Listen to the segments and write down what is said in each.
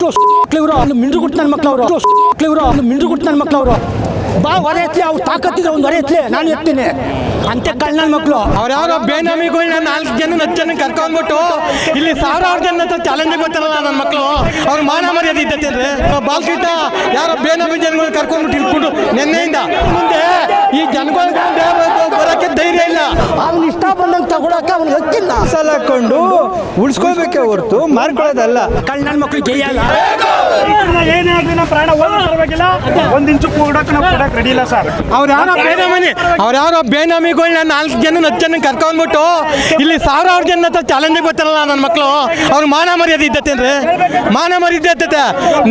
ಮಿಂಡ್ರು ಕೊಟ್ಟು ನನ್ನ ಮಕ್ಳು ಅವರು ಬಾ ಹೊರೆ ಎತ್ತಲಿ ಅವ್ರು ತಾಕತ್ತಿದ್ರೆ ಒಂದು ಹೊರೆ ಎತ್ತಲಿ ನಾನು ಎತ್ತೀನಿ ಅಂತೆ ಕಳ್ಳ ನನ್ನ ಮಕ್ಕಳು. ಅವ್ರು ಯಾರೋ ಬೇನಾಮಿಗಳನ್ನ 4 ಜನ 10 ಜನ ಕರ್ಕೊಂಡ್ಬಿಟ್ಟು ಇಲ್ಲಿ ಸಾವಿರಾರು ಜನ ಹತ್ರ ಚಾಲೆಂಜ್ ಗೊತ್ತಲ್ಲ ನನ್ನ ಮಕ್ಕಳು. ಅವ್ರ ಮಾನ ಮರ್ಯಾದೆ ಇದ್ದತ್ತೇನ್ರಿ ಬಾಲ್ಕಿಟ ಯಾರೋ ಬೇನಾಮಿ ಜನಗಳನ್ನ ಕರ್ಕೊಂಡ್ಬಿಟ್ಟು ಇಟ್ಕೊಂಡು ನಿನ್ನೆಯಿಂದ ಮುಂದೆ ಈ ಜನಗಳಿಗೆ ಬರೋಕ್ಕೆ ಧೈರ್ಯ ಇಲ್ಲ. ಅವ್ನು ಇಷ್ಟ ಬಂದಂಗೆ ತಗೊಳಕ್ಕೆ ಅವ್ನಿಗೆ ಹಕ್ಕಿಲ್ಲ. ಸಾಲ ಹಾಕೊಂಡು ಉಳಿಸ್ಕೋಬೇಕೆ ಹೊರತು ಮಾರ್ಕೊಳ್ಳೋದಲ್ಲ. ಕಳ್ಳ ನನ್ನ ಮಕ್ಕಳು ಜೈಯಲ್ಲ. ಏನೇ ಆಗಲಿ ನಮ್ಮ ಪ್ರಾಣ ಹೋಗಬೇಕಿಲ್ಲ, 1 ಇಂಚು ಕೂಡಕ್ಕೆ ನಾವು ಕೊಡಕ್ಕೆ ರೆಡಿ ಇಲ್ಲ ಸರ್. ಅವ್ರು ಯಾರೋ ಬೇನಾಮಿಗಳನ್ನ 4 ಜನ 10 ಜನ ಕರ್ಕೊಂಡ್ಬಿಟ್ಟು ಇಲ್ಲಿ ಸಾವಿರಾರು ಜನ ಹತ್ರ ಚಾಲೆಂಜ್ ಗೊತ್ತಲ್ಲ ನನ್ನ ಮಕ್ಕಳು. ಅವ್ರ ಮಾನ ಮರ್ಯಾದೆ ಇದ್ದತ್ತೇನ್ರಿ ಮಾನ ಮರ್ಯಾದೆ ಇದ್ದತೆ.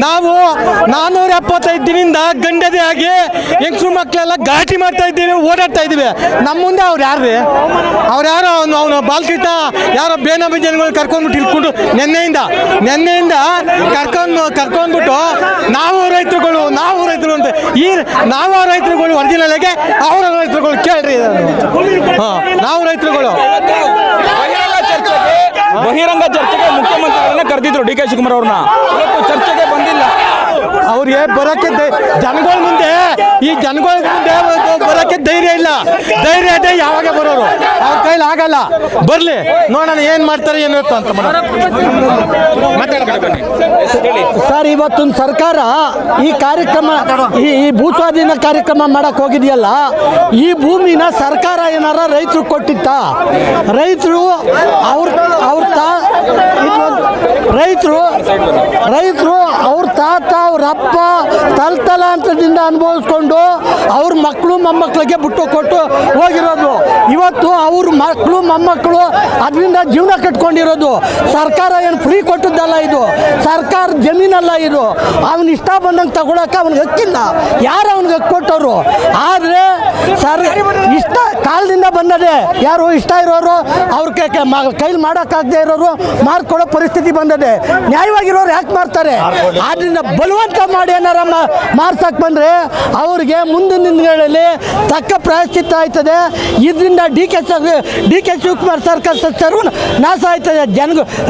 ನಾವು 475 ದಿನದಿಂದ ಗಂಡದೆ ಆಗಿ ಹೆಂಗಸರು ಮಕ್ಕಳೆಲ್ಲ ಘಾಟಿ ಮಾಡ್ತಾ ಇದ್ದೀವಿ, ಓಡಾಡ್ತಾ ಇದ್ದೀವಿ. ನಮ್ಮ ಮುಂದೆ ಅವ್ರು ಯಾರ್ರಿ? ಅವ್ರು ಯಾರೋ ಅವನು ಬಾಲ್ಕಿಟ ಯಾರೋ ಬೇನಾಮಿ ಜನಗಳು ಕರ್ಕೊಂಡ್ಬಿಟ್ಟು ಇಟ್ಕೊಂಡು ನಿನ್ನೆಯಿಂದ ಕರ್ಕೊಂಡ್ಬಿಟ್ಟು ನಾವು ರೈತರುಗಳು ಅಂತ ಈ ನಾವು ರೈತರುಗಳು ಒರಿಜಿನಲ್ ಆಗಿ ಅವರ ರೈತರುಗಳು ಕೇಳ್ರಿ. ನಾವು ರೈತರುಗಳು ಬಹಿರಂಗ ಚರ್ಚೆಗೆ ಮುಖ್ಯಮಂತ್ರಿಗಳನ್ನ ಕರೆದಿದ್ರು ಡಿ ಕೆ ಶಿವಕುಮಾರ್ ಅವ್ರನ್ನ. ಇವತ್ತು ಚರ್ಚೆಗೆ ಬಂದಿಲ್ಲ. ಅವ್ರಿಗೆ ಬರೋಕ್ಕೆ ಜನಗಳ ಮುಂದೆ ಬರೋಕ್ಕೆ ಧೈರ್ಯ ಇಲ್ಲ. ಧೈರ್ಯ ಇದೆ ಯಾವಾಗ ಬರೋರು ಅವ್ರ ಕೈಲಿ ಆಗಲ್ಲ. ಬರ್ಲಿ ನೋಡೋಣ ಏನ್ ಮಾಡ್ತಾರೆ ಏನು ಅಂತ ಸರ್, ಇವತ್ತೊಂದು ಸರ್ಕಾರ ಈ ಕಾರ್ಯಕ್ರಮ ಈ ಭೂಸ್ವಾಧೀನ ಕಾರ್ಯಕ್ರಮ ಮಾಡಕ್ ಹೋಗಿದೆಯಲ್ಲ, ಈ ಭೂಮಿನ ಸರ್ಕಾರ ಏನಾರ ರೈತರು ಕೊಟ್ಟಿತ್ತ? ರೈತರು ಅವ್ರ ತಾತ ಅವ್ರ ಅಪ್ಪ ತಲತಲಾಂತರದಿಂದ ಅನುಭವಿಸ್ಕೊಂಡು ಅವ್ರ ಮಕ್ಕಳು ಮೊಮ್ಮಕ್ಕಳಿಗೆ ಬಿಟ್ಟು ಕೊಟ್ಟು ಹೋಗಿರೋದು. ಇವತ್ತು ಅವ್ರ ಮಕ್ಕಳು ಮೊಮ್ಮಕ್ಕಳು ಅದರಿಂದ ಜೀವನ ಕಟ್ಕೊಂಡಿರೋದು. ಸರ್ಕಾರ ಏನು ಫ್ರೀ ಕೊಟ್ಟದ್ದಲ್ಲ, ಇದು ಸರ್ಕಾರ ಜಮೀನಲ್ಲ. ಇದು ಅವನು ಇಷ್ಟ ಬಂದಂಗೆ ತಗೊಳಕ್ಕೆ ಅವ್ನಿಗೆ ಹಕ್ಕಿಲ್ಲ. ಯಾರು ಅವ್ನಿಗೆ ಹಕ್ಕು ಕೊಟ್ಟವರು? ಆದರೆ ಇಷ್ಟ ಕಾಲದಿಂದ ಬಂದದೆ. ಯಾರು ಇಷ್ಟ ಇರೋರು ಅವ್ರ ಕೈಲಿ ಮಾಡೋಕ್ಕಾಗದೆ ಇರೋರು ಮಾರ್ಕೊಳ್ಳೋ ಪರಿಸ್ಥಿತಿ ಬಂದದೆ. ನ್ಯಾಯವಾಗಿರೋರು ಯಾಕೆ ಮಾರ್ತಾರೆ? ಆದ್ದರಿಂದ ಬಲವಂತ ಮಾಡಿ ಏನಾರ ಮಾರ್ಸಕ್ಕೆ ಬಂದರೆ ಅವ್ರಿಗೆ ಮುಂದಿನ ದಿನಗಳಲ್ಲಿ ತಕ್ಕ ಪ್ರಾಯಶ್ಚಿತ್ತ ಆಯ್ತದೆ. ಇದರಿಂದ ಡಿ ಕೆ ಶಿವಕುಮಾರ್ ಸರ್ಕಾರ ಸರ್ವನಾಶ ಆಯ್ತದೆ.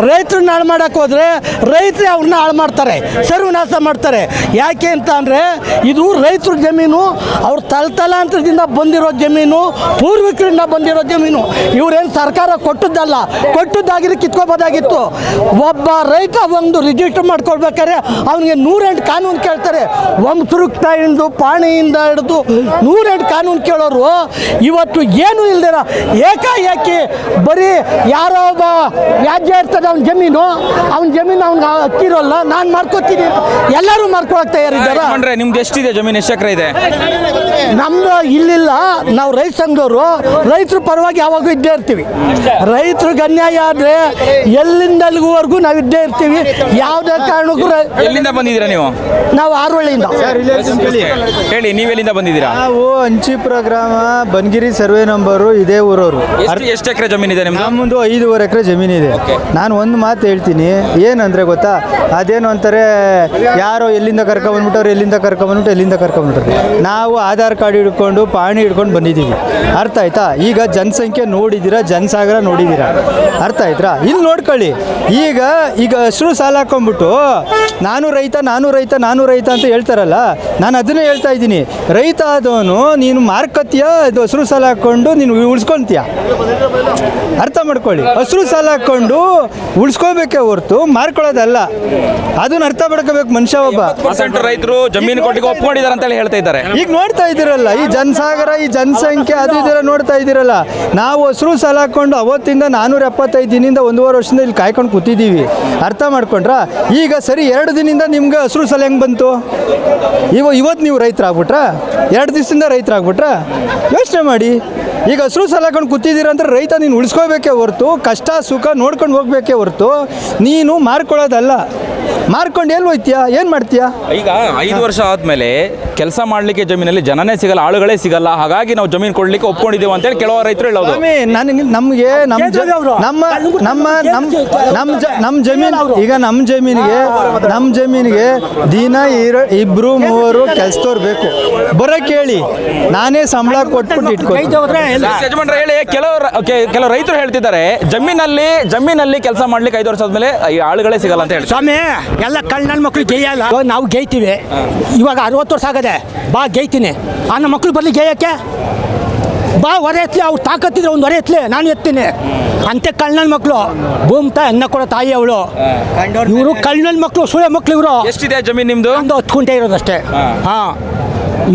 ರೈತರನ್ನ ಹಾಳು ಮಾಡೋಕ್ಕೆ ಹೋದರೆ ರೈತರೇ ಅವ್ರನ್ನ ಹಾಳು ಮಾಡ್ತಾರೆ, ಸರ್ವನಾಶ ಮಾಡ್ತಾರೆ. ಯಾಕೆ ಅಂತ ಅಂದರೆ ಇದು ರೈತರ ಜಮೀನು, ಅವ್ರ ತಲತಲಾಂತರದಿಂದ ಬಂದಿರೋ ಜಮೀನು, ಪೂರ್ವಿಕರಿಂದ ಬಂದಿರೋ ಜಮೀನು. ಇವ್ರೇನು ಸರ್ಕಾರ ಕೊಟ್ಟದ್ದಲ್ಲ, ಕೊಟ್ಟದ್ದಾಗಿದ್ರೆ ಕಿತ್ಕೋಬೋದಾಗಿತ್ತು. ಒಬ್ಬ ರೈತ ಒಂದು ರಿಜಿಸ್ಟರ್ ಮಾಡ್ಕೊಳ್ಬೇಕಾದ್ರೆ ಅವನಿಗೆ 108 ಕಾನೂನು ಕೇಳ್ತಾರೆ. ವಂಶೃಕ್ತಿಯಿಂದ ಪಾಣಿಯಿಂದ ಹಿಡಿದು 108 ಕಾನೂನು ಕೇಳೋರು ಇವತ್ತು ಏನೂ ಇಲ್ದಿರ ಏಕಾಏಕಿ ಬರೀ ಯಾರೋ ಒಬ್ಬ ವ್ಯಾಜ್ಯ ಇರ್ತದೆ ಅವನ ಜಮೀನು ಅವ್ನಿಗೆ ಹಕ್ಕಿರೋಲ್ಲ, ನಾನು ಮಾರ್ಕೋತೀನಿ, ಎಲ್ಲರೂ ಮಾರ್ಕೊಳಕ್ಕೆ ತಯಾರಿದ್ದಾರೆ. ನಿಮ್ದು ಎಷ್ಟಿದೆ ಜಮೀನು? ಎಷ್ಟು ಎಕರೆ ಇದೆ? ನಮ್ದು ಇಲ್ಲಿಲ್ಲ. ನಾವು ರೈತ ಸಂಘದವರು ರೈತರ ಪರವಾಗಿ ಯಾವಾಗೂ ಇದ್ದೇ ಇರ್ತೀವಿ. ರೈತರಿಗೆ ಅನ್ಯಾಯ ಆದರೆ ಎಲ್ಲಿಂದಲ್ಗುವರೆಗೂ ನಾವು ಇದ್ದೇ ಇರ್ತೀವಿ. ಯಾವುದೇ ಕಾರಣಕ್ಕೂ ಎಲ್ಲಿಂದ ಬಂದಿದ್ದೀರಾ ನೀವು? ನಾವು ಆರೋಳಿಯಿಂದ. ಹೇಳಿ, ನೀವೆಲ್ಲಿಂದ ಬಂದಿದ್ದೀರಾ? ನಾವು ಅಂಚಿಪುರ ಗ್ರಾಮ ಬನ್ಗಿರಿ ಸರ್ವೆ ನಂಬರು ಇದೇ ಊರವರು. ಎಷ್ಟು ಎಕರೆ ಜಮೀನಿದೆ ನಿಮ್ದು? ನಮ್ಮದು 5.5 ಎಕರೆ ಜಮೀನಿದೆ. ನಾನು ಒಂದು ಮಾತು ಹೇಳ್ತೀನಿ, ಏನಂದರೆ ಗೊತ್ತಾ, ಅದೇನು ಅಂತಾರೆ, ಯಾರೋ ಎಲ್ಲಿಂದ ಕರ್ಕೊಂಡ್ಬಿಟ್ಟವ್ರು, ಎಲ್ಲಿಂದ ಕರ್ಕೊಂಡ್ಬಿಟ್ರೆ ನಾವು ಆಧಾರ್ ಕಾರ್ಡ್ ಹಿಡ್ಕೊಂಡು ಪಾಣಿ ಹಿಡ್ಕೊಂಡು ಬಂದಿದ್ದೀವಿ. ಅರ್ಥ ಆಯ್ತಾ? ಈಗ ಜನಸಂಖ್ಯೆ ನೋಡಿದ್ದೀರಾ, ಜನಸಾಗರ ನೋಡಿದ್ದೀರಾ, ಅರ್ಥ ಆಯ್ತಾ? ಇಲ್ಲಿ ನೋಡ್ಕೊಳ್ಳಿ. ಈಗ ಹಸಿರು ಸಾಲ ಹಾಕೊಂಡ್ಬಿಟ್ಟು ನಾನು ರೈತ ಅಂತ ಹೇಳ್ತಾರಲ್ಲ, ನಾನು ಅದನ್ನೇ ಹೇಳ್ತಾ ಇದ್ದೀನಿ. ರೈತ ಆದವನು ನೀನು ಮಾರ್ಕತ್ತೀಯ, ಇದು ಹಸಿರು ಸಾಲ ಹಾಕ್ಕೊಂಡು ನೀನು ಉಳಿಸ್ಕೊತೀಯ. ಅರ್ಥ ಮಾಡ್ಕೊಳ್ಳಿ. ಹಸಿರು ಸಾಲ ಹಾಕ್ಕೊಂಡು ಉಳಿಸ್ಕೋಬೇಕೆ ಹೊರತು ಮಾರ್ಕೊಳ್ಳೋದಲ್ಲ. ಅದನ್ನ ಅರ್ಥ ಮಾಡ್ಕೋಬೇಕು ಮನುಷ್ಯ ಒಬ್ಬ. ರೈತರು ಜಮೀನು ಕೊಟ್ಟಿಗೆ ಒಪ್ಕೊಂಡಿದ್ದಾರೆ ಅಂತ ಹೇಳ್ತಾ ಇದ್ದಾರೆ. ಈಗ ನೋಡ್ತಾ ಇದ್ದೀರಲ್ಲ, ಈ ಜನಸಾಗರ, ಈ ಜನಸಂಖ್ಯೆ ಅದು ಇದೆಲ್ಲ ನೋಡ್ತಾ ಇದ್ದೀರಲ್ಲ. ನಾವು ಹಸಿರು ಸಾಲ ಹಾಕ್ಕೊಂಡು ಅವತ್ತಿಂದ 475 ದಿನದಿಂದ 1.5 ವರ್ಷದಿಂದ ಇಲ್ಲಿ ಕಾಯ್ಕೊಂಡು ಕೂತಿದ್ದೀವಿ. ಅರ್ಥ ಮಾಡ್ಕೊಂಡ್ರ? ಈಗ ಸರಿ 2 ದಿನದಿಂದ ನಿಮ್ಗೆ ಹಸಿರು ಸಾಲ ಹೆಂಗೆ ಬಂತು? ಇವತ್ತು ನೀವು ರೈತರಾಗ್ಬಿಟ್ರಾ? 2 ದಿವಸದಿಂದ ರೈತರಾಗ್ಬಿಟ್ರಾ? ಯೋಚನೆ ಮಾಡಿ. ಈಗ ಹಸಿರು ಸಾಲ ಹಾಕೊಂಡು ಕೂತಿದ್ದೀರ ಅಂದ್ರೆ ರೈತ ನೀನು ಉಳಿಸ್ಕೋಬೇಕೇ ಹೊರತು, ಕಷ್ಟ ಸುಖ ನೋಡ್ಕೊಂಡು ಹೋಗ್ಬೇಕೇ ಹೊರತು ನೀನು ಮಾರ್ಕೊಳ್ಳೋದಲ್ಲ. ಮಾರ್ಕೊಂಡು ಎಲ್ಲಿ ಹೋಯ್ತೀಯಾ? ಏನು ಮಾಡ್ತೀಯಾ? ಈಗ 5 ವರ್ಷ ಆದಮೇಲೆ ಕೆಲಸ ಮಾಡಲಿಕ್ಕೆ ಜಮೀನಲ್ಲಿ ಜನನೇ ಸಿಗಲ್ಲ, ಆಳುಗಳೇ ಸಿಗಲ್ಲ, ಹಾಗಾಗಿ ನಾವು ಜಮೀನು ಕೊಡ್ಲಿಕ್ಕೆ ಒಪ್ಕೊಂಡಿದ್ದೀವಿ ಅಂತೇಳಿ ಕೆಲವು ರೈತರು ಹೇಳೋದು. ನನಗೆ ನಮಗೆ ನಮ್ಮ ಜಮೀನು ಈಗ ನಮ್ಮ ಜಮೀನಿಗೆ ದಿನ ಇಬ್ರು ಮೂವರು ಕೆಲಸದವ್ರು ಬೇಕು. ಬರೋಕ್ಕೆ ಹೇಳಿ, ನಾನೇ ಸಂಬಳ ಕೊಟ್ಬಿಟ್ಟು ಇಟ್ಕೊಳ್ತೀನಿ. ಯಜಮಾನ್ರೆ ಹೇಳಿ, ಕೆಲವು ರೈತರು ಹೇಳ್ತಿದ್ದಾರೆ ಜಮೀನಲ್ಲಿ ಕೆಲಸ ಮಾಡ್ಲಿಕ್ಕೆ 5 ವರ್ಷ ಆದ್ಮೇಲೆ ಈ ಆಳುಗಳೇ ಸಿಗಲ್ಲ ಅಂತ ಹೇಳಿ. ಸ್ವಾಮಿ ಎಲ್ಲ ನನ್ನ ಮಕ್ಕಳು ಗೇಯಲ್ಲ, ನಾವು ಗೇಯ್ತೀವಿ. ಇವಾಗ 60 ವರ್ಷ ಆಗದೆ, ಬಾ ಗೇಯ್ತೀನಿ. ನನ್ನ ಮಕ್ಕಳು ಬರಲಿ ಗೇಯಕ್ಕೆ, ಬಾ ಹೊರೆ ಎತ್ತಲಿ. ಅವ್ರು ತಾಕತ್ತಿದ್ರೆ ಒಂದು ಹೊರೆ ಎತ್ತಲಿ, ನಾನು ಎತ್ತೀನಿ. ಅಂತೆ ನನ್ನ ಮಕ್ಕಳು ಭೂಮ್ತಾ ಅನ್ನ ಕೊಡೋ ತಾಯಿ ಅವಳು. ಇವರು ನನ್ನ ಮಕ್ಕಳು, ಸುಳ್ಳೆ ಮಕ್ಕಳು ಇವರು. ಎಷ್ಟಿದೆ ಜಮೀನು ನಿಮ್ದು? ಒಂದು 10 ಗುಂಟೆ ಇರೋದಷ್ಟೇ. ಹಾಂ,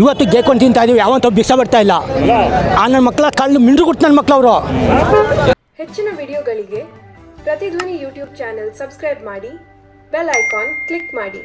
ಇವತ್ತು ಗೇಯ್ಕೊಂಡು ತಿಂತಾ ಇದೀವಿ, ಯಾವಂತ ಬಿಸ ಬರ್ತಾ ಇಲ್ಲ. ನನ್ನ ಮಕ್ಕಳ ಕಳ್ಳು ಮಿಂಡ್ರು ಕೊಟ್ಟು ನನ್ನ ಮಕ್ಕಳು ಅವರು. ಹೆಚ್ಚಿನ ವಿಡಿಯೋಗಳಿಗೆ ಪ್ರತಿಧ್ವನಿ ಯೂಟ್ಯೂಬ್ ಚಾನೆಲ್ ಸಬ್ಸ್ಕ್ರೈಬ್ ಮಾಡಿ, ಬೆಲ್ ಐಕಾನ್ ಕ್ಲಿಕ್ ಮಾಡಿ.